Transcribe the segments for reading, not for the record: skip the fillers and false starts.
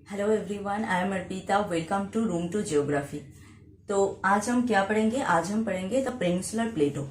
Hello everyone, I am Arpita. Welcome to room to geography. तो आज हम क्या पढ़ेंगे? आज हम पढ़ेंगे द पेनिनसुलर प्लेटो।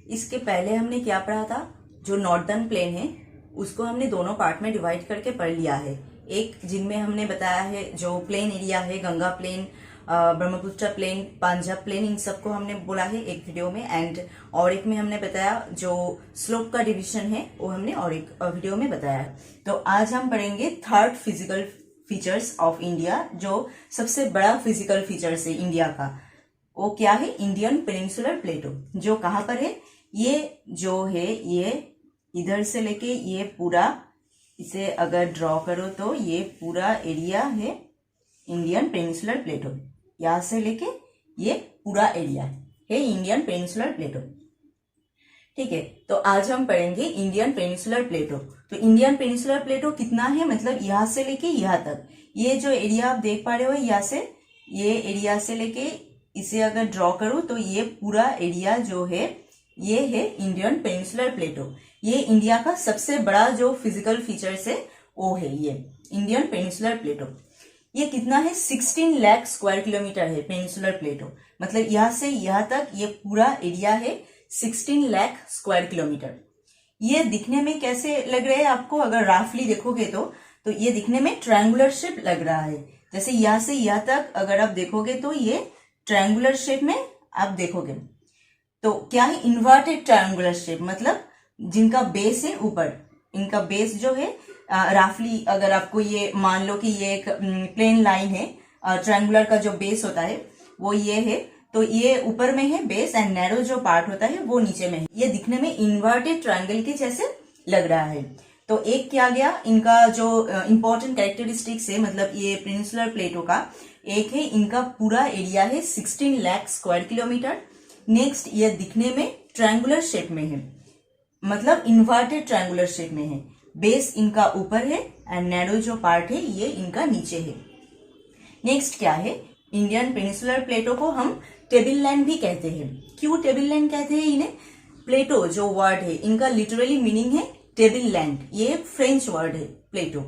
इसके पहले हमने क्या पढ़ा था? जो नॉर्दर्न प्लेन है उसको हमने दोनों पार्ट में डिवाइड करके पढ़ लिया है। एक जिनमें हमने बताया है जो प्लेन एरिया है, Ganga plain, Brahmaputra plain, Punjab plain, इन सबको हमने बोला है एक वीडियो में। एंड और एक में हमने बताया जो स्लोप का डिवीजन है वो हमने और एक वीडियो में बताया है। तो आज हम पढ़ेंगे third physical features of India. जो सबसे बड़ा फिजिकल फीचर्स है इंडिया का वो क्या है? इंडियन पेनिनसुलर प्लेटो। जो कहाँ पर है? ये जो है ये इधर से लेके ये पूरा, इसे अगर ड्रॉ करो तो ये पूरा एरिया है इंडियन पेनिनसुलर प्लेटो। यहां से लेके ये पूरा एरिया है इंडियन पेनिनसुलर प्लेटो। ठीक है, तो आज हम पढ़ेंगे इंडियन पेनिनसुलर प्लेटो। तो इंडियन पेनिनसुलर प्लेटो कितना है, मतलब यहां से लेके यहां तक, ये जो एरिया आप देख पा रहे हो, यहाँ से ये एरिया से लेके इसे अगर ड्रॉ करूं तो ये पूरा एरिया जो है ये है इंडियन पेनिनसुलर प्लेटो। ये इंडिया का सबसे बड़ा जो फिजिकल फीचर्स है वो है ये इंडियन पेनिनसुलर प्लेटो। ये कितना है? 16 लाख स्क्वायर किलोमीटर है पेनिनसुलर प्लेटो। मतलब यहां से यहां तक ये पूरा एरिया है 16 लाख स्क्वायर किलोमीटर। ये दिखने में कैसे लग रहे हैं आपको? अगर राफली देखोगे तो ये दिखने में ट्रायंगुलर शेप लग रहा है। जैसे यहां से यहां तक अगर आप देखोगे तो ये ट्रायंगुलर शेप में आप देखोगे। तो क्या है? इन्वर्टेड ट्रायंगुलर शेप, मतलब जिनका बेस है ऊपर, इनका बेस जो है राफली अगर आपको ये मान लो कि ये एक प्लेन लाइन है, ट्रायंगुलर का जो बेस होता है वो ये है, तो ये ऊपर में है बेस एंड नैरो जो पार्ट होता है वो नीचे में है। ये दिखने में इन्वर्टेड ट्रायंगल के जैसे लग रहा है। तो एक क्या गया इनका जो इंपॉर्टेंट कैरेक्टरिस्टिक्स है, मतलब ये पेनिनसुलर प्लेटो का एक है इनका पूरा एरिया है 16 लाख स्क्वायर किलोमीटर। नेक्स्ट, ये दिखने में ट्रायंगुलर शेप में है, मतलब इन्वर्टेड ट्रायंगुलर शेप में है। बेस इनका ऊपर है एंड नैरो जो पार्ट है ये इनका नीचे है। नेक्स्ट क्या है? इंडियन पेनिनसुलर प्लेटो को हम टेबल लैंड भी कहते हैं। क्यों टेबल लैंड कहते हैं इन्हें? प्लेटो जो वर्ड है इनका लिटरली मीनिंग है टेबल लैंड। ये फ्रेंच वर्ड है प्लेटो,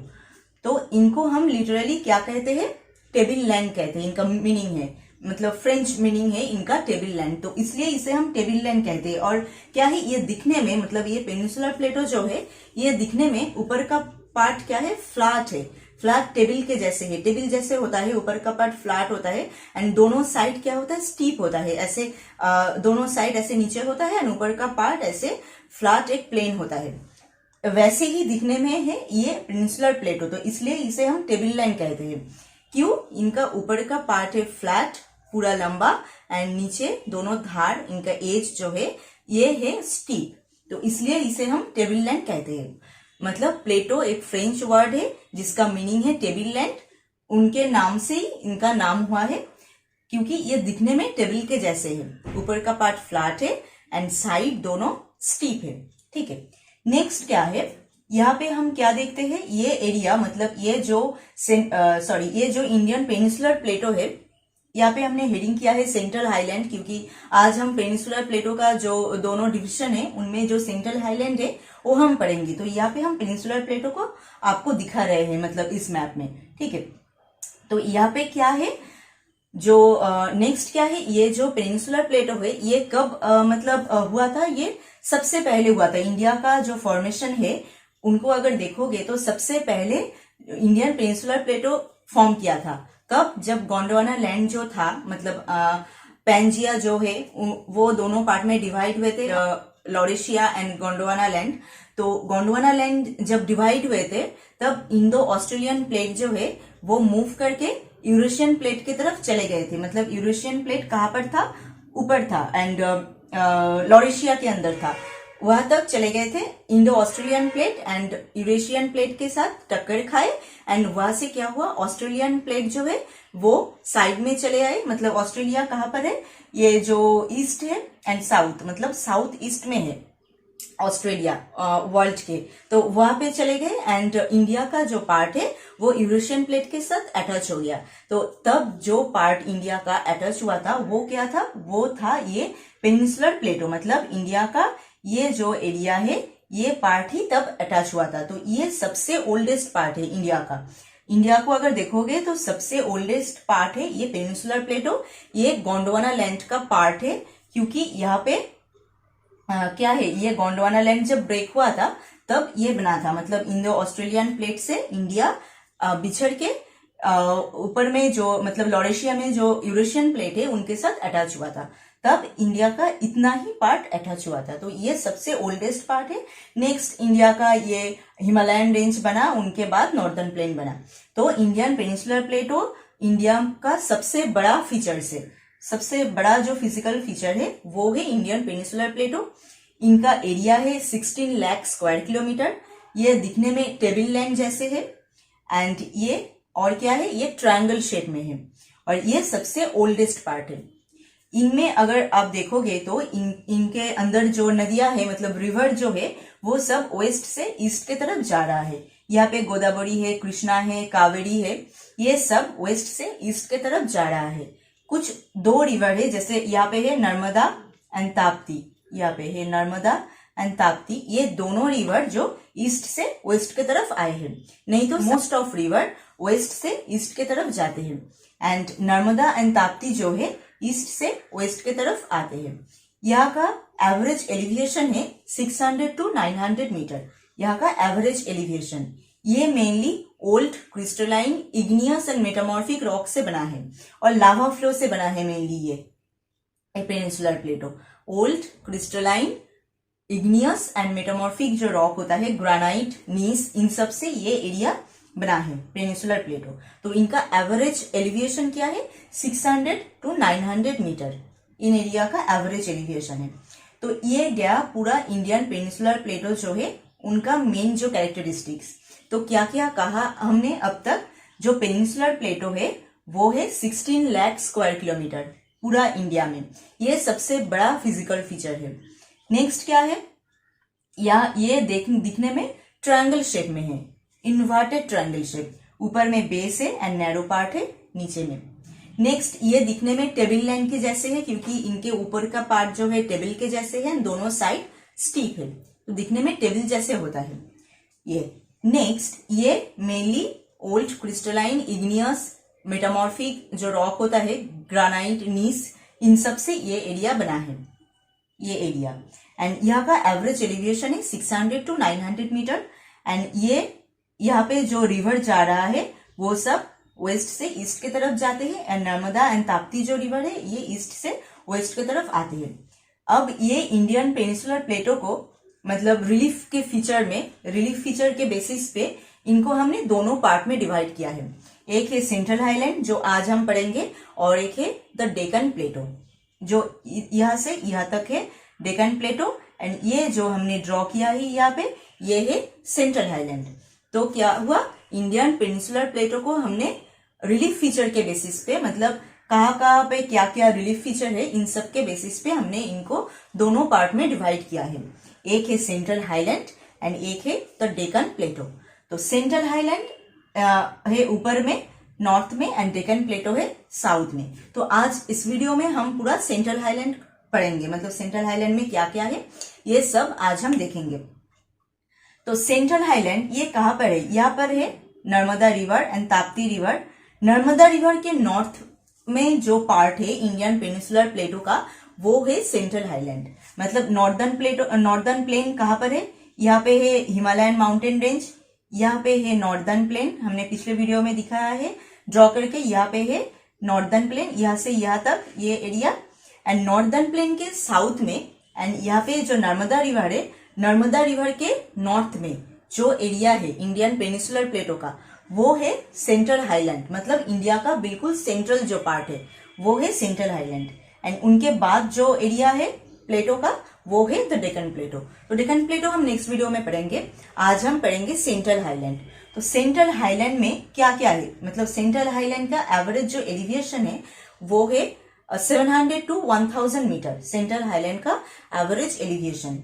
तो इनको हम लिटरली क्या कहते हैं? टेबल लैंड कहते हैं। इनका मीनिंग है, मतलब फ्रेंच मीनिंग है इनका टेबल लैंड, तो इसलिए इसे हम टेबल लैंड कहते हैं। और क्या है ये दिखने में, मतलब ये पेनिनसुलर प्लेटो जो है ये दिखने में ऊपर का पार्ट क्या है? फ्लैट है। फ्लैट टेबल के जैसे है, टेबल जैसे होता है, ऊपर का पार्ट फ्लैट होता है एंड दोनों साइड क्या होता है? स्टीप होता है। ऐसे दोनों साइड ऐसे नीचे होता है एंड ऊपर का पार्ट ऐसे फ्लैट एक प्लेन होता है। वैसे ही दिखने में है ये पेनिनसुलर प्लेटो, तो इसलिए इसे हम टेबल लैंड कहते हैं। क्यों? इनका ऊपर का पार्ट है फ्लैट पूरा लंबा एंड नीचे दोनों धार, इनका एज जो है ये है स्टीप, तो इसलिए इसे हम टेबल लैंड कहते हैं। मतलब प्लेटो एक फ्रेंच वर्ड है जिसका मीनिंग है टेबल लैंड। उनके नाम से ही इनका नाम हुआ है क्योंकि ये दिखने में टेबल के जैसे है। ऊपर का पार्ट फ्लैट है एंड साइड दोनों स्टीप है। ठीक है, नेक्स्ट क्या है? यहाँ पे हम क्या देखते हैं? ये एरिया, मतलब ये जो ये जो इंडियन पेनिनसुलर प्लेटो है, यहाँ पे हमने हेडिंग किया है सेंट्रल हाईलैंड, क्योंकि आज हम पेनिनसुलर प्लेटो का जो दोनों डिवीजन है उनमें जो सेंट्रल हाईलैंड है वो हम पढ़ेंगे। तो यहाँ पे हम पेनिनसुलर प्लेटो को आपको दिखा रहे हैं, मतलब इस मैप में। ठीक है, तो यहाँ पे क्या है जो नेक्स्ट क्या है? ये जो पेनिनसुलर प्लेटो है ये कब मतलब हुआ था? ये सबसे पहले हुआ था। इंडिया का जो फॉर्मेशन है उनको अगर देखोगे तो सबसे पहले इंडियन पेनिनसुलर प्लेटो फॉर्म किया था। कब? जब गोंडवाना लैंड जो था, मतलब पैंजिया जो है वो दोनों पार्ट में डिवाइड हुए थे, लॉरेशिया एंड गोंडवाना लैंड। तो गोंडवाना लैंड जब डिवाइड हुए थे तब इंडो ऑस्ट्रेलियन प्लेट जो है वो मूव करके यूरेशियन प्लेट की तरफ चले गए थे। मतलब यूरेशियन प्लेट कहाँ पर था? ऊपर था एंड लॉरेशिया के अंदर था, वहां तक चले गए थे। Indo Australian plate and Eurasian plate के साथ टक्कर खाए एंड वहां से क्या हुआ? ऑस्ट्रेलियन प्लेट जो है वो साइड में चले आए। मतलब ऑस्ट्रेलिया कहाँ पर है? ये जो ईस्ट है एंड साउथ, मतलब साउथ ईस्ट में है ऑस्ट्रेलिया वर्ल्ड के, तो वहां पे चले गए एंड इंडिया का जो पार्ट है वो यूरेशियन प्लेट के साथ अटैच हो गया। तो तब जो पार्ट इंडिया का अटैच हुआ था वो क्या था? वो था ये पेनिनसुलर प्लेटो। मतलब इंडिया का ये जो एरिया है ये पार्ट ही तब अटैच हुआ था। तो ये सबसे ओल्डेस्ट पार्ट है इंडिया का। इंडिया को अगर देखोगे तो सबसे ओल्डेस्ट पार्ट है ये पेनिनसुलर प्लेटो, ये गोंडवाना लैंड का पार्ट है, क्योंकि यहाँ पे क्या है, ये गोंडवाना लैंड जब ब्रेक हुआ था तब ये बना था, मतलब इंडो ऑस्ट्रेलियन प्लेट से इंडिया बिछड़ के ऊपर में जो मतलब लॉरेशिया में जो यूरेशियन प्लेट है उनके साथ अटैच हुआ था, तब इंडिया का इतना ही पार्ट अटैच हुआ था। तो ये सबसे ओल्डेस्ट पार्ट है। नेक्स्ट इंडिया का ये हिमालयन रेंज बना, उनके बाद नॉर्दर्न प्लेन बना। तो इंडियन पेनिनसुलर प्लेटो इंडिया का सबसे बड़ा फीचर से, सबसे बड़ा जो फिजिकल फीचर है वो है इंडियन पेनिनसुलर प्लेटो। इनका एरिया है 16 लाख स्क्वायर किलोमीटर। ये दिखने में टेबल लैंड जैसे है एंड ये और क्या है, ये ट्रायंगल शेप में है और ये सबसे ओल्डेस्ट पार्ट है। इनमें अगर आप देखोगे तो इनके अंदर जो नदियां है, मतलब रिवर जो है, वो सब वेस्ट से ईस्ट के तरफ जा रहा है। यहाँ पे गोदावरी है, कृष्णा है, कावेरी है, ये सब वेस्ट से ईस्ट के तरफ जा रहा है। कुछ दो रिवर है, जैसे यहाँ पे है नर्मदा एंड ताप्ती, यहाँ पे है नर्मदा एंड ताप्ती, ये दोनों रिवर जो ईस्ट से वेस्ट के तरफ आए हैं। नहीं तो मोस्ट ऑफ रिवर वेस्ट से ईस्ट के तरफ जाते हैं एंड नर्मदा एंड ताप्ती जो है ईस्ट से वेस्ट के तरफ आते हैं। यहाँ का एवरेज एलिवेशन है 600 to 900 मीटर, यहाँ का एवरेज एलिवेशन। ये mainly old crystalline igneous and metamorphic rock से बना है और लावा फ्लो से बना है मेनली ये peninsular Plato. Old crystalline igneous and metamorphic जो रॉक होता है, ग्रेनाइट, नीस, इन सब से ये एरिया बना है पेनिनसुलर प्लेटो। तो इनका एवरेज एलिवेशन क्या है, 600 to 900 मीटर इन एरिया का एवरेज एलिवेशन है। तो ये गया पूरा इंडियन पेनिनसुलर प्लेटो जो है उनका मेन जो कैरेक्टरिस्टिक्स। तो क्या क्या कहा हमने अब तक, जो पेनिनसुलर प्लेटो है वो है 16 लाख स्क्वायर किलोमीटर पूरा इंडिया में, ये सबसे बड़ा फिजिकल फीचर है। नेक्स्ट क्या है, या ये दिखने में ट्रायंगल शेप में है, इन्वर्टेड ट्रायंगल शेप, ऊपर में बेस है एंड नैरो पार्ट है नीचे में। नेक्स्ट ये दिखने में टेबल लैंड के जैसे है, क्योंकि इनके ऊपर का पार्ट जो है टेबल के जैसे है, दोनों साइड स्टीप है, तो दिखने में टेबल जैसे होता है ये। नेक्स्ट ये mainly old crystalline igneous metamorphic जो रॉक होता है, ग्रेनाइट, नीस, इन सब से ये एरिया बना है, ये एरिया। एंड यहाँ का एवरेज एलिवेशन है 600 to 900 मीटर एंड ये यहाँ पे जो रिवर जा रहा है वो सब वेस्ट से ईस्ट के तरफ जाते हैं एंड नर्मदा एंड ताप्ती जो रिवर है ये ईस्ट से वेस्ट के तरफ आते हैं। अब ये इंडियन पेनिनसुलर प्लेटो को मतलब रिलीफ के फीचर में, रिलीफ फीचर के बेसिस पे इनको हमने दोनों पार्ट में डिवाइड किया है। एक है सेंट्रल हाईलैंड जो आज हम पढ़ेंगे और एक है द डेक्कन प्लेटो जो यहाँ से यहाँ तक है डेक्कन प्लेटो एंड ये जो हमने ड्रॉ किया है यहाँ पे ये है सेंट्रल हाईलैंड। तो क्या हुआ, इंडियन पेनिनसुलर प्लेटो को हमने रिलीफ फीचर के बेसिस पे, मतलब कहाँ पे क्या क्या रिलीफ फीचर है, इन सब के बेसिस पे हमने इनको दोनों पार्ट में डिवाइड किया है। एक है सेंट्रल हाईलैंड एंड एक है द डेक्कन प्लेटो। तो सेंट्रल हाईलैंड है ऊपर में नॉर्थ में एंड डेक्कन प्लेटो है साउथ में। तो आज इस वीडियो में हम पूरा सेंट्रल हाईलैंड पढ़ेंगे, मतलब सेंट्रल हाईलैंड में क्या क्या है ये सब आज हम देखेंगे। तो सेंट्रल हाईलैंड ये कहाँ पर है, यहाँ पर है Narmada river and Tapti river. Narmada river के नॉर्थ में जो पार्ट है इंडियन पेनिनसुलर प्लेटो का वो है सेंट्रल हाईलैंड। मतलब नॉर्दर्न प्लेन कहाँ पर है, यहाँ पे है हिमालयन माउंटेन रेंज, यहाँ पे है नॉर्दर्न प्लेन, हमने पिछले वीडियो में दिखाया है ड्रॉ करके, यहाँ पे है नॉर्दर्न प्लेन, यहाँ से यहाँ तक ये एरिया। एंड नॉर्दर्न प्लेन के साउथ में एंड यहाँ पे जो नर्मदा रिवर है, नर्मदा रिवर के नॉर्थ में जो एरिया है इंडियन पेनिनसुलर प्लेटो का वो है सेंट्रल हाईलैंड। मतलब इंडिया का बिल्कुल सेंट्रल जो पार्ट है वो है सेंट्रल हाईलैंड एंड उनके बाद जो एरिया है प्लेटो का वो है द डेक्कन प्लेटो। तो डेक्कन प्लेटो हम नेक्स्ट वीडियो में पढ़ेंगे, आज हम पढ़ेंगे सेंट्रल हाईलैंड। तो सेंट्रल हाईलैंड में क्या क्या है, मतलब सेंट्रल हाईलैंड का एवरेज जो एलिवेशन है वो है 700 to 1000 मीटर, सेंट्रल हाईलैंड का एवरेज एलिवेशन।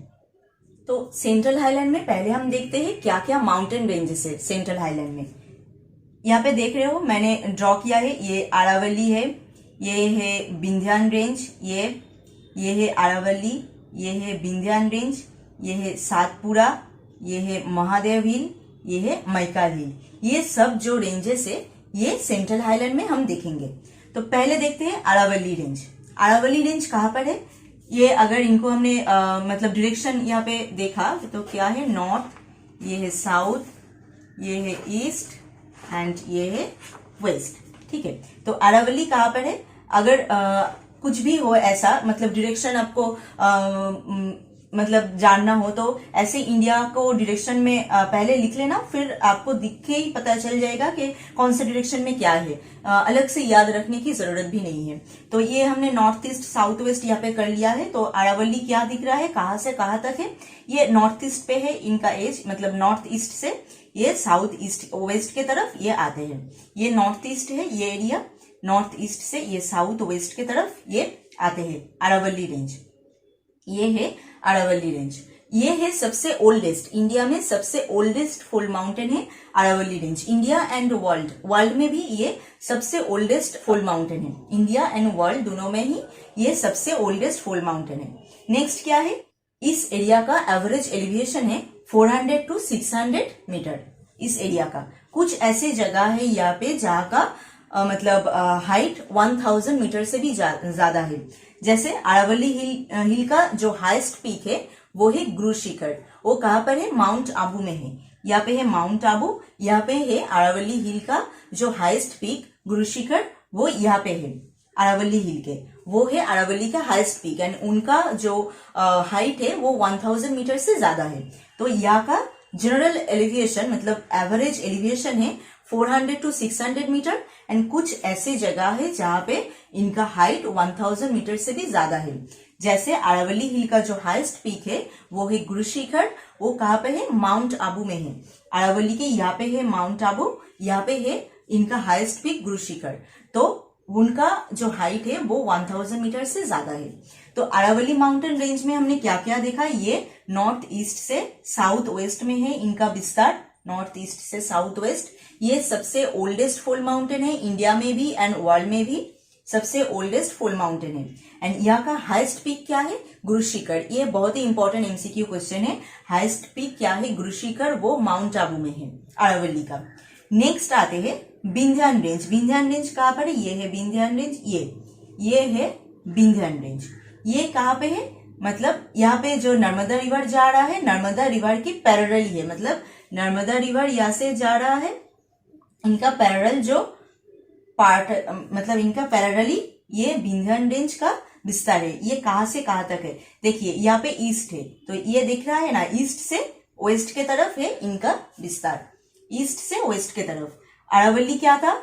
तो सेंट्रल हाईलैंड में पहले हम देखते हैं क्या क्या माउंटेन रेंजेस है सेंट्रल हाईलैंड में। यहाँ पे देख रहे हो मैंने ड्रॉ किया है, ये अरावली है, ये है विंध्यान रेंज, ये है अरावली, ये है विंध्यान रेंज, ये है सातपुरा, ये है महादेव हिल, ये है मैकाल हिल। ये सब जो रेंजेस है ये सेंट्रल हाईलैंड में हम देखेंगे। तो पहले देखते हैं अरावली रेंज। अरावली रेंज कहाँ पर है? ये अगर इनको हमने मतलब डायरेक्शन यहाँ पे देखा तो क्या है, नॉर्थ, ये है साउथ, ये है ईस्ट एंड ये है वेस्ट। ठीक है, तो अरावली कहाँ पर है? अगर कुछ भी हो ऐसा, मतलब डायरेक्शन आपको मतलब जानना हो तो ऐसे इंडिया को डायरेक्शन में पहले लिख लेना, फिर आपको दिख के ही पता चल जाएगा कि कौन से डायरेक्शन में क्या है। अलग से याद रखने की जरूरत भी नहीं है। तो ये हमने नॉर्थ ईस्ट साउथ वेस्ट यहाँ पे कर लिया है। तो अरावली क्या दिख रहा है, कहाँ से कहाँ तक है? ये नॉर्थ ईस्ट पे है इनका एज, मतलब नॉर्थ ईस्ट से ये साउथ ईस्ट वेस्ट के तरफ ये आते हैं। ये नॉर्थ ईस्ट है ये एरिया, नॉर्थ ईस्ट से ये साउथ वेस्ट के तरफ ये आते हैं अरावली रेंज। ये है अरावली रेंज। ये है सबसे ओल्डेस्ट, इंडिया में सबसे ओल्डेस्ट फोल्ड माउंटेन है Aravalli range. India and world में भी ये सबसे ओल्डेस्ट फोल्ड माउंटेन है। इंडिया एंड वर्ल्ड दोनों में ही ये सबसे ओल्डेस्ट फोल्ड माउंटेन है। नेक्स्ट क्या है, इस एरिया का एवरेज एलिवेशन है 400 to 600 मीटर। इस एरिया का कुछ ऐसे जगह है यहाँ पे जहाँ का मतलब हाइट 1000 मीटर से भी ज्यादा है। जैसे अरावली हिल का जो हाईएस्ट पीक है वो है गुरु शिखर। वो कहाँ पर है? माउंट आबू में है। यहाँ पे है माउंट आबू, यहाँ पे है अरावली हिल का जो हाईएस्ट पीक गुरु शिखर, वो यहाँ पे है अरावली हिल के। वो है अरावली का हाईएस्ट पीक एंड उनका जो हाइट है वो 1000 मीटर से ज्यादा है। तो यहाँ का जनरल एलिवेशन मतलब एवरेज एलिवेशन है 400 to 600 मीटर एंड कुछ ऐसे जगह है जहाँ पे इनका हाइट 1000 मीटर से भी ज्यादा है। जैसे अरावली हिल का जो हाईएस्ट पीक है वो है गुरु शिखर, वो कहाँ पे है? माउंट आबू में है। अरावली के यहाँ पे है माउंट आबू, यहाँ पे है इनका हाईएस्ट पीक गुरु शिखर। तो उनका जो हाइट है वो 1000 मीटर से ज्यादा है। तो अरावली माउंटेन रेंज में हमने क्या क्या देखा? ये नॉर्थ ईस्ट से साउथ वेस्ट में है इनका विस्तार, नॉर्थ ईस्ट से साउथ वेस्ट। ये सबसे ओल्डेस्ट फोल्ड माउंटेन है इंडिया में भी एंड वर्ल्ड में भी सबसे ओल्डेस्ट फोल्ड माउंटेन है। एंड यहाँ का हाईएस्ट पीक क्या है? गुरु शिखर। ये बहुत ही इंपॉर्टेंट एमसीक्यू क्वेश्चन है। हाईएस्ट पीक क्या है? गुरु शिखर, वो माउंट आबू में है अरावली का। नेक्स्ट आते हैं विंध्यान रेंज। विंध्यान रेंज कहाँ पर है? ये है विंध्यान रेंज, ये है विंध्यान रेंज। ये कहाँ पे है? मतलब यहाँ पे जो नर्मदा रिवर जा रहा है, नर्मदा रिवर की पैरेलल ही है। मतलब नर्मदा रिवर यहाँ से जा रहा है, इनका पैरेलल जो पार्ट मतलब इनका पैरेलली ये विंध्यान रेंज का विस्तार है। ये कहाँ से कहाँ तक है? देखिए यहाँ पे ईस्ट है तो ये दिख रहा है ना, ईस्ट से वेस्ट के तरफ है इनका विस्तार, ईस्ट से वेस्ट के तरफ। अरावली क्या था?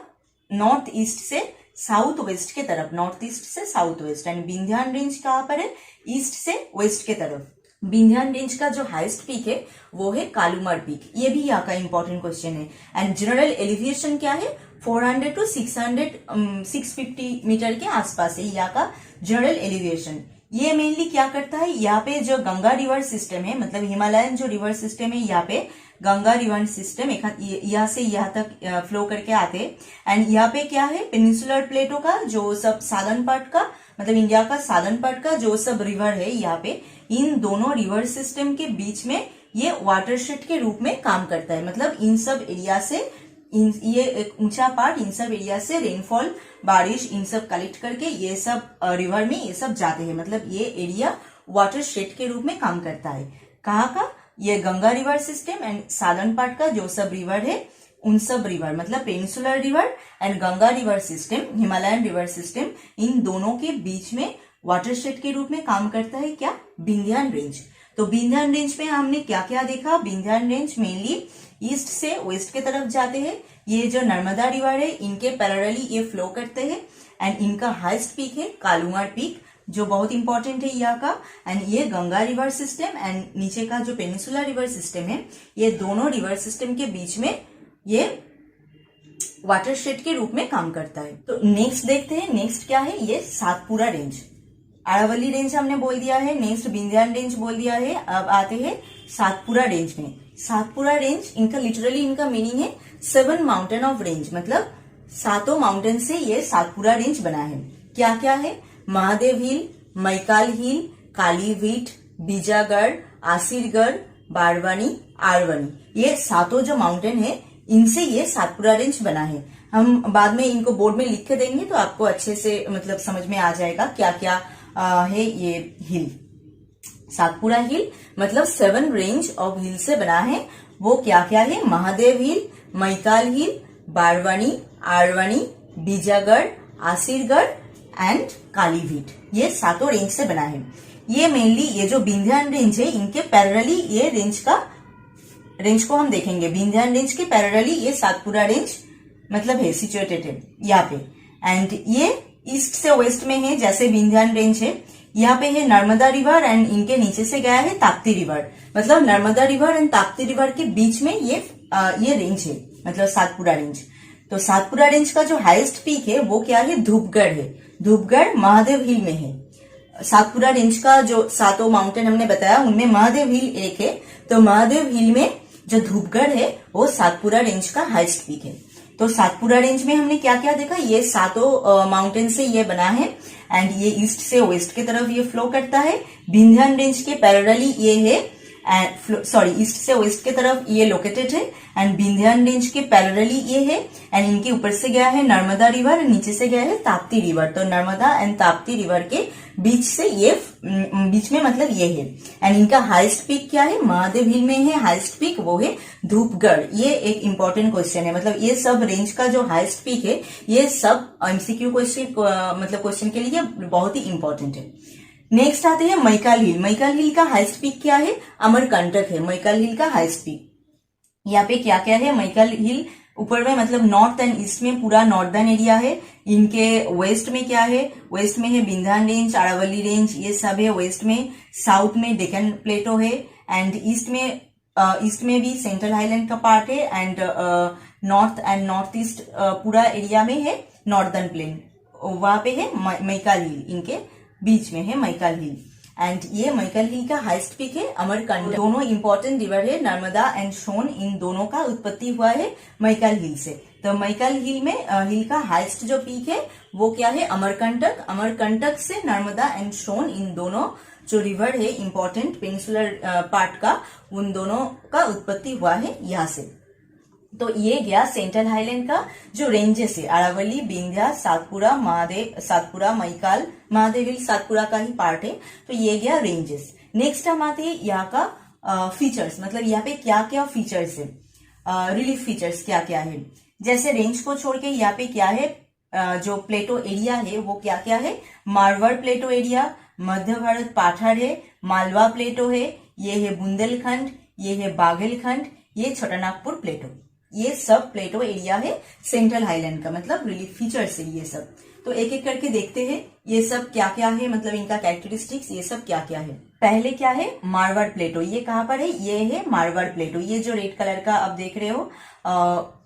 नॉर्थ ईस्ट से साउथ वेस्ट के तरफ, नॉर्थ ईस्ट से south west. And Vindhyan range कहाँ पर है? ईस्ट से वेस्ट के तरफ। विंध्यान रेंज का जो हाईएस्ट पीक है वो है कालूमार पीक। ये भी यहाँ का इंपॉर्टेंट क्वेश्चन है। एंड जनरल एलिवेशन क्या है? 400 to 650 मीटर के आसपास है यहाँ का जनरल एलिवेशन। ये मेनली क्या करता है? यहाँ पे जो गंगा रिवर सिस्टम है, मतलब हिमालयन जो रिवर सिस्टम है, यहाँ पे गंगा रिवर सिस्टम यहाँ से यहाँ तक फ्लो करके आते हैं। एंड यहाँ पे क्या है? पेनिनसुलर प्लेटो का जो सब साधन पार्ट का, मतलब इंडिया का साधन पार्ट का जो सब रिवर है यहाँ पे, इन दोनों रिवर सिस्टम के बीच में ये वाटरशेड के रूप में काम करता है। मतलब इन सब एरिया से ये एक ऊंचा पार्ट, इन सब एरिया से रेनफॉल, बारिश, इन सब कलेक्ट करके ये सब रिवर में ये सब जाते हैं। मतलब ये एरिया वाटरशेड के रूप में काम करता है। कहाँ का? ये गंगा रिवर सिस्टम एंड साधन पार्ट का जो सब रिवर है, उन सब रिवर मतलब peninsular river and Ganga river system, Himalayan river system, इन दोनों के बीच में वाटरशेड के रूप में काम करता है क्या? विंध्यान रेंज। तो विंध्यान रेंज में हमने क्या क्या देखा? विंध्यान रेंज मेनली ईस्ट से वेस्ट के तरफ जाते हैं। ये जो नर्मदा रिवर है इनके पैरेलली ये फ्लो करते हैं। एंड इनका हाईएस्ट पीक है कालूमार पीक, जो बहुत इंपॉर्टेंट है यहाँ का। एंड ये गंगा रिवर सिस्टम एंड नीचे का जो पेनिनसुलर रिवर सिस्टम है, ये दोनों रिवर सिस्टम के बीच में ये वाटरशेड के रूप में काम करता है। तो नेक्स्ट देखते हैं, नेक्स्ट क्या है? ये सातपुरा रेंज। अरावली रेंज हमने बोल दिया है, नेक्स्ट विंध्यान रेंज बोल दिया है। अब आते हैं सातपुरा रेंज में। सातपुरा रेंज इनका लिटरली इनका मीनिंग है 7 माउंटेन ऑफ रेंज, मतलब 7 माउंटेन से ये सातपुरा रेंज बना है। क्या क्या है? महादेव हिल, मैकाल हिल, कालीवीट, बीजागढ़, आसिरगढ़, बारवानी, आरवनी, ये 7 जो माउंटेन है इनसे ये सातपुड़ा रेंज बना है। हम बाद में इनको बोर्ड में लिख के देंगे तो आपको अच्छे से मतलब समझ में आ जाएगा क्या क्या है ये हिल। सातपुड़ा हिल मतलब 7 रेंज ऑफ हिल से बना है। वो क्या क्या है? महादेव हिल, मैकाल हिल, बारवानी, आरवानी, बीजागढ़, आसिरगढ़ एंड कालीभीट, ये 7 रेंज से बना है। ये मेनली ये जो विंध्यान रेंज है इनके पैरेलली ये रेंज को हम देखेंगे। विंध्यान रेंज के पैरेलली ये सातपुड़ा रेंज मतलब है सिचुएटेड है यहाँ पे। एंड ये ईस्ट से वेस्ट में है, जैसे विंध्यान रेंज है। यहाँ पे है नर्मदा रिवर एंड इनके नीचे से गया है ताप्ती रिवर, मतलब Narmada river and Tapti river के बीच में ये रेंज है, मतलब सातपुड़ा रेंज। तो सातपुड़ा रेंज का जो हाईएस्ट पीक है वो क्या है? धूपगढ़ है। धूपगढ़ महादेव हिल में है। सातपुड़ा रेंज का जो 7 माउंटेन हमने बताया उनमें महादेव हिल एक है। तो महादेव हिल में जो धूपगढ़ है वो सातपुड़ा रेंज का हाईएस्ट पीक है। तो सातपुड़ा रेंज में हमने क्या क्या देखा? ये 7 माउंटेन से ये बना है एंड ये ईस्ट से वेस्ट की तरफ ये फ्लो करता है। विंध्यान रेंज के पैरेलली ये है ईस्ट से वेस्ट की तरफ ये लोकेटेड है एंड विंध्यान रेंज के पैरेलली ये है एंड इनके ऊपर से गया है नर्मदा रिवर, नीचे से गया है ताप्ती रिवर। तो नर्मदा एंड ताप्ती रिवर के बीच से ये बीच में मतलब ये है। एंड इनका हाईएस्ट पीक क्या है? महादेव हिल में है हाईएस्ट पीक, वो है धूपगढ़। ये एक इंपॉर्टेंट क्वेश्चन है, मतलब ये सब रेंज का जो हाईएस्ट पीक है ये सब एमसीक्यू क्वेश्चन मतलब क्वेश्चन के लिए बहुत ही इंपॉर्टेंट है। नेक्स्ट आते हैं मैकाल हिल। मैकाल हिल का हाईएस्ट पीक क्या है? अमरकंटक है मैकाल हिल का हाईएस्ट पीक। यहाँ पे क्या क्या है? मैकाल हिल ऊपर में मतलब नॉर्थ एंड ईस्ट में पूरा नॉर्दर्न एरिया है। इनके वेस्ट में क्या है? वेस्ट में है विंध्यान रेंज, अरावली रेंज, ये सब है वेस्ट में। साउथ में डेक्कन प्लेटो है एंड ईस्ट में भी सेंट्रल हाईलैंड का पार्ट है and north and north east पूरा एरिया में है नॉर्दर्न प्लेन, वहां पे है मैकाल हिल। इनके बीच में है मैकाल हिल एंड ये मैकाल हिल का हाईएस्ट पीक है अमरकंटक। दोनों इंपॉर्टेंट रिवर है, नर्मदा एंड सोन, इन दोनों का उत्पत्ति हुआ है मैकाल हिल से। तो मैकाल हिल में हिल का हाईएस्ट जो पीक है वो क्या है? अमरकंटक। अमरकंटक से नर्मदा एंड सोन, इन दोनों जो रिवर है इंपॉर्टेंट पेनिनसुलर पार्ट का, उन दोनों का उत्पत्ति हुआ है यहाँ से। तो ये गया सेंट्रल हाईलैंड का जो रेंजेस है, अरावली, विंध्या, सातपुड़ा, मैकाल, महादेव हिल सातपुड़ा का ही पार्ट है। तो ये गया रेंजेस। नेक्स्ट हम आते हैं यहाँ का फीचर्स, मतलब यहाँ पे क्या क्या फीचर्स है, रिलीफ फीचर्स क्या क्या है। जैसे रेंज को छोड़ के यहाँ पे क्या है, जो प्लेटो एरिया है वो क्या क्या है? मारवाड़ प्लेटो एरिया, मध्य भारत पठार है, मालवा प्लेटो है, ये है बुंदेलखंड, ये है बाघेलखंड, ये छोटानागपुर प्लेटो, ये सब प्लेटो एरिया है सेंट्रल हाईलैंड का, मतलब रिलीफ फीचर्स है ये सब। तो एक एक करके देखते हैं ये सब क्या क्या है, मतलब इनका कैरेक्टरिस्टिक्स ये सब क्या क्या है। पहले क्या है? मारवाड़ प्लेटो। ये कहाँ पर है? ये है मारवाड़ प्लेटो। ये जो रेड कलर का आप देख रहे हो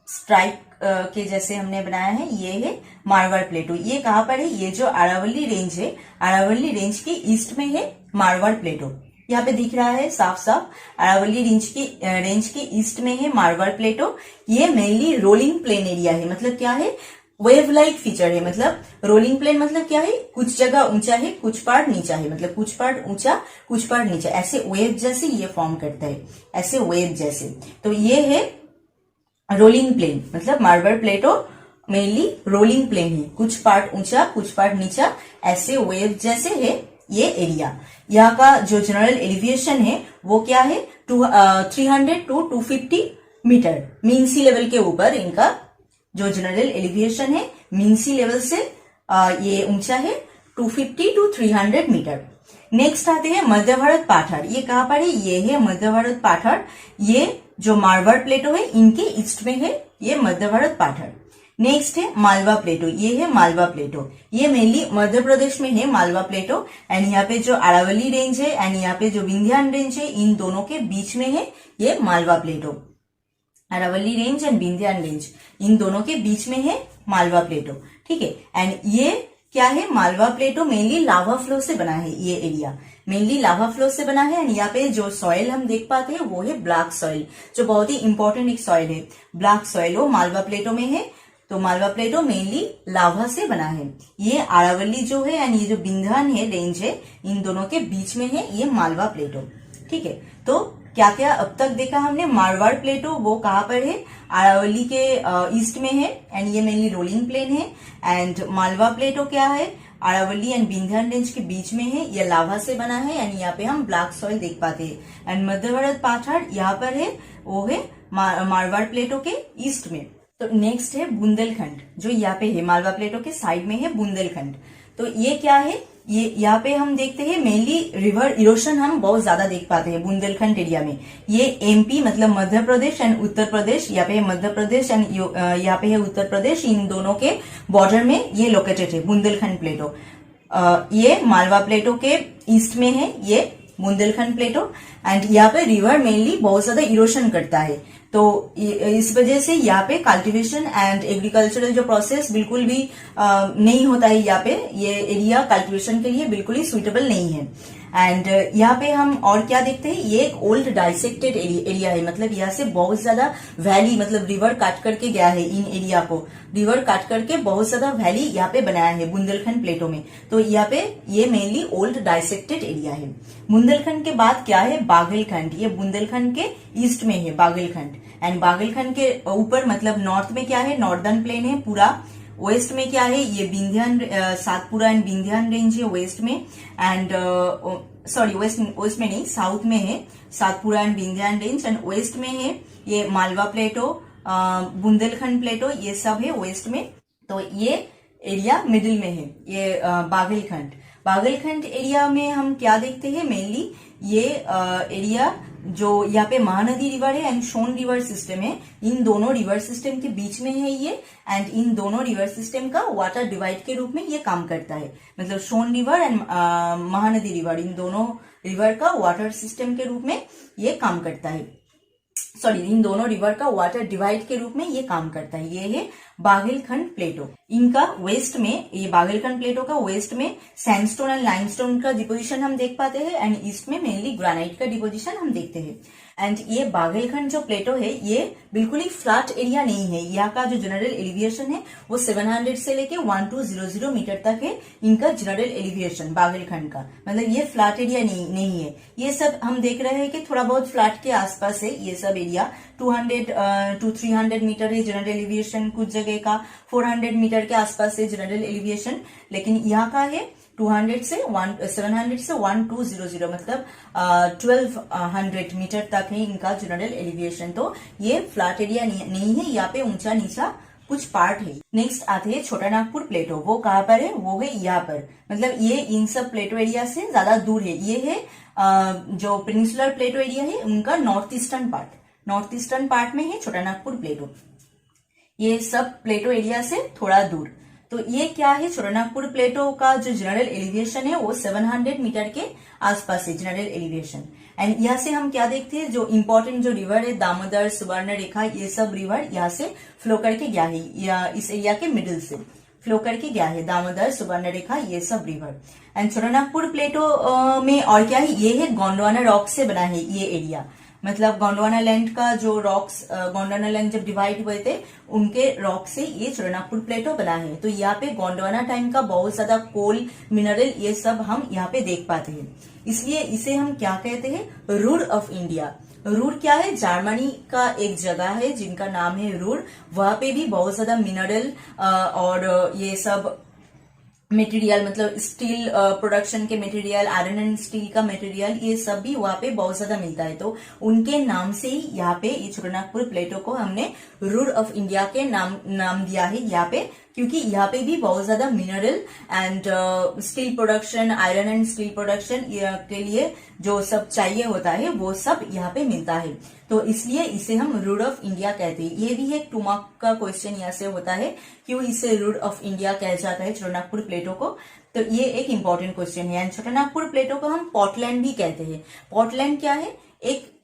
स्ट्राइप के जैसे हमने बनाया है, ये है मारवाड़ प्लेटो। ये कहाँ पर है? ये जो अरावली रेंज है, अरावली रेंज के ईस्ट में है मारवाड़ प्लेटो। यहाँ पे दिख रहा है साफ साफ, अरावली रेंज के ईस्ट में है मारवाड़ प्लेटो। ये मेनली रोलिंग प्लेन एरिया है, मतलब क्या है? वेव लाइक फीचर है। मतलब रोलिंग प्लेन मतलब क्या है? कुछ जगह ऊंचा है, कुछ पार्ट नीचा है, मतलब कुछ पार्ट ऊंचा, कुछ पार्ट नीचा, ऐसे वेव जैसे ये फॉर्म करता है, ऐसे वेव जैसे। तो ये है रोलिंग प्लेन, मतलब मारवाड़ प्लेटो मेनली रोलिंग प्लेन है, कुछ पार्ट ऊंचा, कुछ पार्ट नीचा, ऐसे वेव जैसे है ये एरिया। यहाँ का जो जनरल एलिवेशन है वो क्या है? 300 to 250 metre mean sea level के ऊपर इनका जो जनरल एलिवेशन है, मीन सी लेवल से ये ऊंचा है 250 to 300 मीटर। नेक्स्ट आते हैं मध्य भारत पठार। ये कहाँ पर है? ये है मध्य भारत पठार। ये जो मारवाड़ प्लेटो है इनके ईस्ट में है ये मध्य भारत पठार। नेक्स्ट है मालवा प्लेटो। ये है मालवा प्लेटो, ये मेनली मध्य प्रदेश में है मालवा प्लेटो। एंड यहाँ पे जो अरावली रेंज है एंड यहाँ पे जो विंध्यान रेंज है, इन दोनों के बीच में है ये Malwa plateau. Aravalli range and Vindhyan range, इन दोनों के बीच में है मालवा प्लेटो, ठीक है। एंड ये क्या है? मालवा प्लेटो मेनली लावा फ्लो से बना है, ये एरिया मेनली लावा फ्लो से बना है। एंड यहाँ पे जो सॉइल हम देख पाते हैं वो है ब्लैक सॉइल, जो बहुत ही इंपॉर्टेंट एक सॉइल है। ब्लैक सॉइल वो मालवा प्लेटो में है। तो मालवा प्लेटो मेनली लावा से बना है। ये अरावली जो है एंड ये जो विंध्यान है रेंज है, इन दोनों के बीच में है ये मालवा प्लेटो, ठीक है। तो क्या क्या अब तक देखा हमने। मारवाड़ प्लेटो वो कहाँ पर है, अरावली के ईस्ट में है एंड ये मेनली रोलिंग प्लेन है। एंड मालवा प्लेटो क्या है, अरावली एंड विंध्याचल रेंज के बीच में है, ये लावा से बना है एंड यहाँ पे हम ब्लैक सॉइल देख पाते हैं। एंड मध्य भारत पठार यहाँ पर है, वो है मारवाड़ प्लेटो के ईस्ट में। तो नेक्स्ट है बुंदेलखंड, जो यहाँ पे है मालवा प्लेटो के साइड में है बुंदेलखंड। तो ये क्या है, ये यहाँ पे हम देखते हैं मेनली रिवर इरोशन हम बहुत ज्यादा देख पाते हैं बुंदेलखंड एरिया में। ये एमपी मतलब मध्य प्रदेश एंड उत्तर प्रदेश, यहाँ पे है मध्य प्रदेश एंड यहाँ पे है उत्तर प्रदेश, इन दोनों के बॉर्डर में ये लोकेटेड है बुंदेलखंड प्लेटो। ये मालवा प्लेटो के ईस्ट में है ये बुंदेलखंड प्लेटो। एंड यहाँ पे रिवर मेनली बहुत ज्यादा इरोशन करता है, तो इस वजह से यहाँ पे कल्टीवेशन एंड एग्रीकल्चरल जो प्रोसेस बिल्कुल भी नहीं होता है। यहाँ पे ये एरिया कल्टीवेशन के लिए बिल्कुल ही सुइटेबल नहीं है। एंड यहाँ पे हम और क्या देखते हैं, ये एक ओल्ड डाइसेक्टेड एरिया है, मतलब यहाँ से बहुत ज्यादा वैली, मतलब रिवर काट करके गया है इन एरिया को, रिवर काट करके बहुत ज्यादा वैली यहाँ पे बनाया है बुंदेलखंड प्लेटो में। तो यहाँ पे ये मेनली ओल्ड डाइसेक्टेड एरिया है। बुंदेलखंड के बाद क्या है, बाघेलखंड, ये बुंदेलखंड के ईस्ट में है बाघेलखंड। एंड बाघेलखंड के ऊपर मतलब नॉर्थ में क्या है, नॉर्दर्न प्लेन है पूरा। वेस्ट में क्या है, ये विंध्यान सातपुरा एंड विंध्यान रेंज है वेस्ट में। एंड सॉरी वेस्ट में नहीं, साउथ में है Satpura and Vindhyan range. And west में है ये मालवा प्लेटो, बुंदेलखंड प्लेटो, ये सब है वेस्ट में। तो ये एरिया मिडिल में है, ये बाघेलखंड। बाघेलखंड एरिया में हम क्या देखते हैं, मेनली ये एरिया जो यहाँ पे महानदी रिवर है एंड सोन रिवर सिस्टम है, इन दोनों रिवर सिस्टम के बीच में है ये। एंड इन दोनों रिवर सिस्टम का वाटर डिवाइड के रूप में ये काम करता है, मतलब सोन रिवर एंड महानदी रिवर, इन दोनों रिवर का वाटर सिस्टम के रूप में ये काम करता है। सॉरी, इन दोनों रिवर का वाटर डिवाइड के रूप में ये काम करता है। ये है बाघेलखंड प्लेटो। इनका वेस्ट में, ये बाघेलखंड प्लेटो का वेस्ट में सैंडस्टोन एंड लाइमस्टोन का डिपोजिशन हम देख पाते हैं एंड ईस्ट में मेनली ग्रेनाइट का डिपोजिशन हम देखते हैं। एंड ये बाघेलखंड जो प्लेटो है ये बिल्कुल ही फ्लैट एरिया नहीं है। यहाँ का जो जनरल एलिवेशन है वो 700 से लेके 1200 मीटर तक है इनका जनरल एलिवेशन बाघेलखंड का, मतलब ये फ्लैट एरिया नहीं है। ये सब हम देख रहे हैं कि थोड़ा बहुत फ्लैट के आसपास है ये सब एरिया। 200 to 300 मीटर है जनरल एलिवेशन, कुछ जगह का 400 मीटर के आसपास है जनरल एलिवेशन, लेकिन यहाँ का है 700 से 1200, मतलब 1200 मीटर तक है इनका जनरल एलिवेशन। तो ये फ्लैट एरिया नहीं है, यहाँ पे ऊंचा नीचा कुछ पार्ट है। नेक्स्ट आते हैं छोटा नागपुर प्लेटो, वो कहाँ पर है, वो है यहाँ पर, मतलब ये इन सब प्लेटो एरिया से ज्यादा दूर है। ये है जो पेनिनसुलर प्लेटो एरिया है उनका नॉर्थ ईस्टर्न पार्ट में है छोटा नागपुर प्लेटो, ये सब प्लेटो एरिया से थोड़ा दूर। तो ये क्या है, छोटा नागपुर प्लेटो का जो जनरल एलिवेशन है वो 700 मीटर के आसपास है जनरल एलिवेशन। एंड यहाँ से हम क्या देखते हैं, जो इम्पोर्टेंट जो रिवर है दामोदर, सुवर्ण रेखा, ये सब रिवर यहाँ से फ्लो करके गया है, या इस एरिया के मिडिल से फ्लो करके गया है, दामोदर, सुवर्ण रेखा, ये सब रिवर। एंड छोटा नागपुर प्लेटो में और क्या है, ये है गोंडवाना रॉक से बना है ये एरिया, मतलब गोंडवाना लैंड का जो रॉक्स, गोंडवाना लैंड जब डिवाइड हुए थे उनके रॉक से ये छोटा नागपुर प्लेटो बना है। तो यहाँ पे गोंडवाना टाइम का बहुत ज्यादा कोल, मिनरल, ये सब हम यहाँ पे देख पाते हैं। इसलिए इसे हम क्या कहते हैं, रूर ऑफ इंडिया। रूर क्या है, जर्मनी का एक जगह है जिनका नाम है रूर, वहां पे भी बहुत ज्यादा मिनरल और ये सब मटेरियल, मतलब स्टील प्रोडक्शन के मटेरियल, आयरन एंड स्टील का मटेरियल, ये सब भी वहां पे बहुत ज्यादा मिलता है। तो उनके नाम से ही यहाँ पे ये छोटा नागपुर प्लेटो को हमने रूर ऑफ इंडिया के नाम दिया है यहाँ पे, क्योंकि यहाँ पे भी बहुत ज्यादा mineral and steel production, iron and steel production के लिए जो सब चाहिए होता है वो सब यहाँ पे मिलता है। तो इसलिए इसे हम रूर ऑफ इंडिया कहते हैं। ये भी एक 2 मार्क का क्वेश्चन यहाँ से होता है, क्यों इसे रूर ऑफ इंडिया कहा जाता है छोटा नागपुर प्लेटो को। तो ये एक इंपॉर्टेंट क्वेश्चन है। एंड छोटा नागपुर प्लेटो को हम पोर्टलैंड भी कहते हैं। पोर्टलैंड क्या है, एक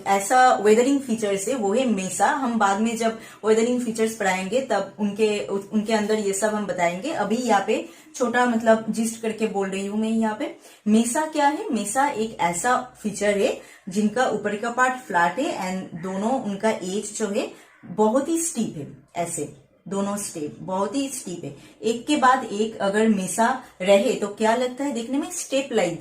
ऐसा वेदरिंग फीचर्स है, वो है मेसा। हम बाद में जब वेदरिंग फीचर्स पढ़ाएंगे तब उनके अंदर ये सब हम बताएंगे। अभी यहाँ पे छोटा मतलब जिस्ट करके बोल रही हूँ मैं यहाँ पे। मेसा क्या है, मेसा एक ऐसा फीचर है जिनका ऊपर का पार्ट फ्लैट है एंड दोनों उनका एज जो है बहुत ही स्टीप है, ऐसे दोनों स्टेप बहुत ही स्टीप है, एक के बाद एक अगर मेसा रहे तो क्या लगता है दिखने में, स्टेप लाइक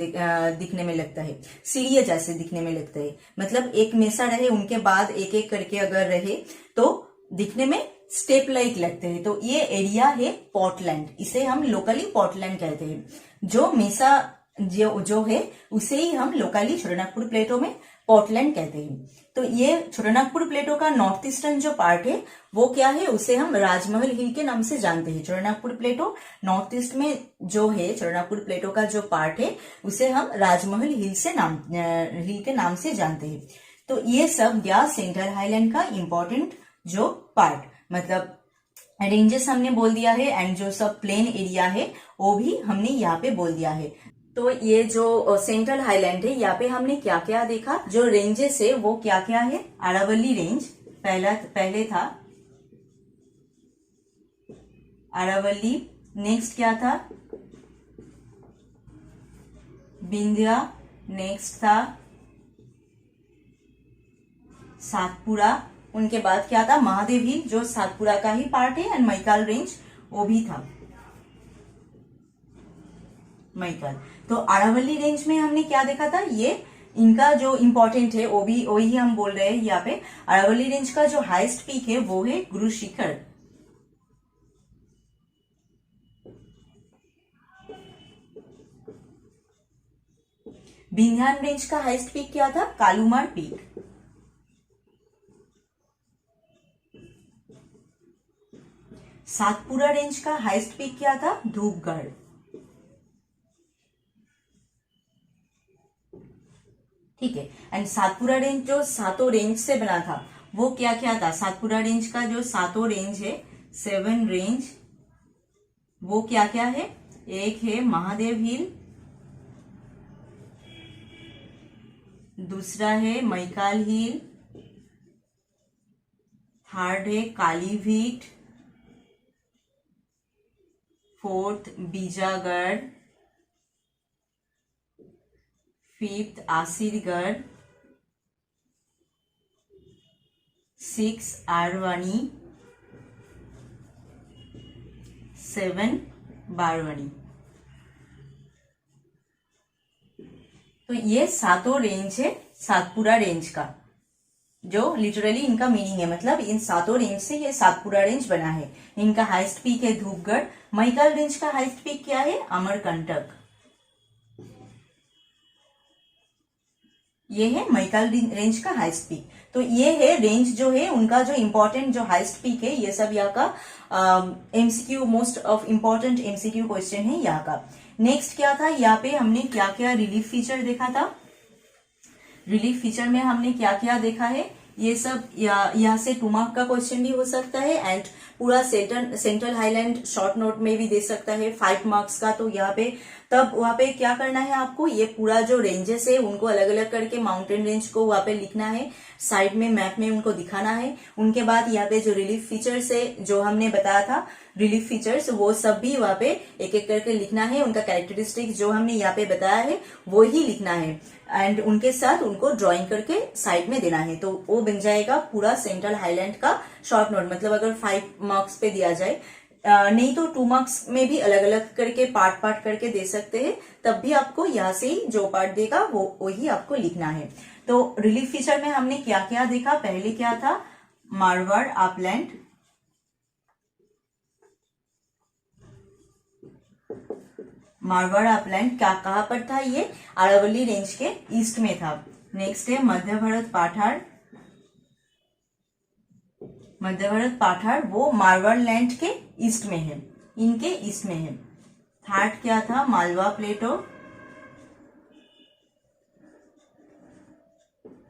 दिखने में लगता है, सीढ़ियां जैसे दिखने में लगता है। मतलब एक मेसा रहे उनके बाद एक एक करके अगर रहे तो दिखने में स्टेप लाइक लगते हैं। तो ये एरिया है पोर्टलैंड, इसे हम लोकली पोर्टलैंड कहते हैं। जो मेसा जो है उसे ही हम लोकली छोटानागपुर प्लेटो में पोर्टलैंड कहते हैं। तो ये छोटानागपुर प्लेटो का नॉर्थ ईस्टर्न जो पार्ट है वो क्या है, उसे हम राजमहल हिल के नाम से जानते हैं। छोटानागपुर प्लेटो नॉर्थ ईस्ट में जो है, छोटानागपुर प्लेटो का जो पार्ट है उसे हम राजमहल हिल के नाम से जानते हैं। तो ये सब गया सेंट्रल हाईलैंड का इंपॉर्टेंट जो पार्ट, मतलब रेंजेस हमने बोल दिया है एंड जो सब प्लेन एरिया है वो भी हमने यहाँ पे बोल दिया है। तो ये जो सेंट्रल हाईलैंड है यहाँ पे हमने क्या क्या देखा, जो रेंजेस है वो क्या क्या है। अरावली रेंज पहले था अरावली, नेक्स्ट क्या था विंध्या, नेक्स्ट था सातपुड़ा, उनके बाद क्या था महादेव हिल जो सातपुड़ा का ही पार्ट है, एंड मैकाल रेंज वो भी था मैकाल। तो अरावली रेंज में हमने क्या देखा था, ये इनका जो इम्पोर्टेंट है वो भी वही हम बोल रहे हैं यहाँ पे। अरावली रेंज का जो हाईएस्ट पीक है वो है गुरु शिखर। विंध्यान रेंज का हाईएस्ट पीक क्या था, कालूमार पीक। सातपुड़ा रेंज का हाईएस्ट पीक क्या था, धूपगढ़। ठीक है, एंड सातपुड़ा रेंज जो सातों रेंज से बना था वो क्या क्या था, सातपुड़ा रेंज का जो सातों रेंज है 7 रेंज, वो क्या क्या है, एक है महादेव हिल, दूसरा है मैकाल हिल, थर्ड है कालीभीट, फोर्थ बीजागढ़, फिफ्थ आसिरगढ़, 6 आरवानी, 7 बारवानी। तो ये सातों रेंज है सातपुड़ा रेंज का, जो लिटरली इनका मीनिंग है, मतलब इन सातों रेंज से ये सातपुड़ा रेंज बना है। इनका हाईएस्ट पीक है धूपगढ़। मैकाल रेंज का हाईएस्ट पीक क्या है, अमरकंटक। ये है मैकाल रेंज का हाईएस्ट पीक। तो ये है रेंज जो है उनका जो इम्पोर्टेंट जो हाईएस्ट पीक है, ये सब यहाँ का MCQ most of important MCQ question है यहाँ का। नेक्स्ट क्या था, यहाँ पे हमने क्या क्या रिलीफ फीचर देखा था। रिलीफ फीचर में हमने क्या क्या देखा है, ये सब यहाँ से 2 मार्क का क्वेश्चन भी हो सकता है एंड पूरा सेंट्रल हाईलैंड शॉर्ट नोट में भी दे सकता है 5 मार्क्स का। तो यहाँ पे तब वहाँ पे क्या करना है आपको, ये पूरा जो रेंजेस है उनको अलग अलग करके माउंटेन रेंज को वहाँ पे लिखना है, साइड में मैप में उनको दिखाना है। उनके बाद यहाँ पे जो रिलीफ फीचर्स है जो हमने बताया था रिलीफ फीचर्स, वो सब भी वहाँ पे एक एक करके लिखना है। उनका कैरेक्टरिस्टिक्स जो हमने यहाँ पे बताया है वो ही लिखना है एंड उनके साथ उनको ड्राइंग करके साइड में देना है। तो वो बन जाएगा पूरा सेंट्रल हाईलैंड का शॉर्ट नोट। मतलब अगर 5 मार्क्स पे दिया जाए, नहीं तो 2 मार्क्स में भी अलग अलग करके पार्ट पार्ट करके दे सकते हैं, तब भी आपको यहाँ से ही जो पार्ट देगा वो ही आपको लिखना है। तो रिलीफ फीचर में हमने क्या क्या देखा, पहले क्या था मारवाड़ अपलैंड, मारवाड़ अपलैंड क्या कहाँ पर था, ये अरावली रेंज के ईस्ट में था। नेक्स्ट है मध्य भारत पठार, मध्य भारत पठार वो मारवाड़ लैंड के ईस्ट में है, इनके ईस्ट में है। थर्ड क्या था मालवा प्लेटो,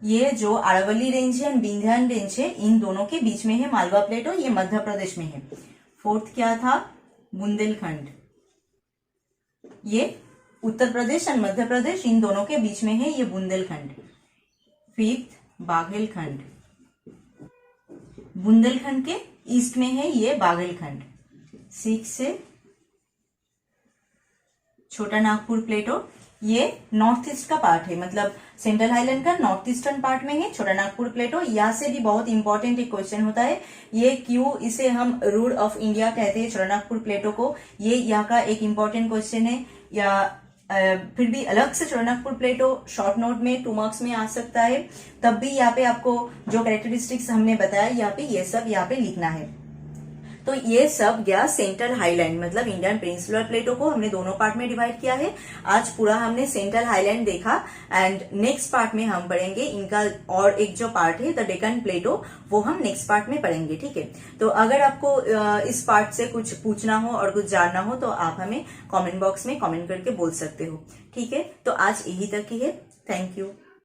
ये जो अरावली रेंज है एंड विंध्यान रेंज है इन दोनों के बीच में है मालवा प्लेटो, ये मध्य प्रदेश में है। फोर्थ क्या था बुंदेलखंड, ये उत्तर प्रदेश एंड मध्य प्रदेश इन दोनों के बीच में है, ये बुंदेलखंड। फिफ्थ बाघेलखंड, बुंदेलखंड के ईस्ट में है ये बाघेलखंड। 6 से छोटा नागपुर प्लेटो, ये नॉर्थ ईस्ट का पार्ट है, मतलब सेंट्रल हाईलैंड का नॉर्थ ईस्टर्न पार्ट में है छोटानागपुर प्लेटो। यहाँ से भी बहुत इंपॉर्टेंट एक क्वेश्चन होता है, ये क्यों इसे हम रूट ऑफ इंडिया कहते हैं छोटानागपुर प्लेटो को, ये यहाँ का एक इंपॉर्टेंट क्वेश्चन है। या फिर भी अलग से छोटानागपुर प्लेटो शॉर्ट नोट में 2 मार्क्स में आ सकता है, तब भी यहाँ पे आपको जो कैरेक्टरिस्टिक्स हमने बताया यहाँ पे ये सब यहाँ पे लिखना है। तो ये सब गया सेंट्रल हाईलैंड, मतलब इंडियन पेनिनसुलर प्लेटो को हमने दोनों पार्ट में डिवाइड किया है। आज पूरा हमने सेंट्रल हाईलैंड देखा एंड नेक्स्ट पार्ट में हम पढ़ेंगे इनका और एक जो पार्ट है द डेक्कन प्लेटो, वो हम नेक्स्ट पार्ट में पढ़ेंगे, ठीक है। तो अगर आपको इस पार्ट से कुछ पूछना हो और कुछ जानना हो तो आप हमें कॉमेंट बॉक्स में कॉमेंट करके बोल सकते हो, ठीक है। तो आज यही तक ही है, थैंक यू।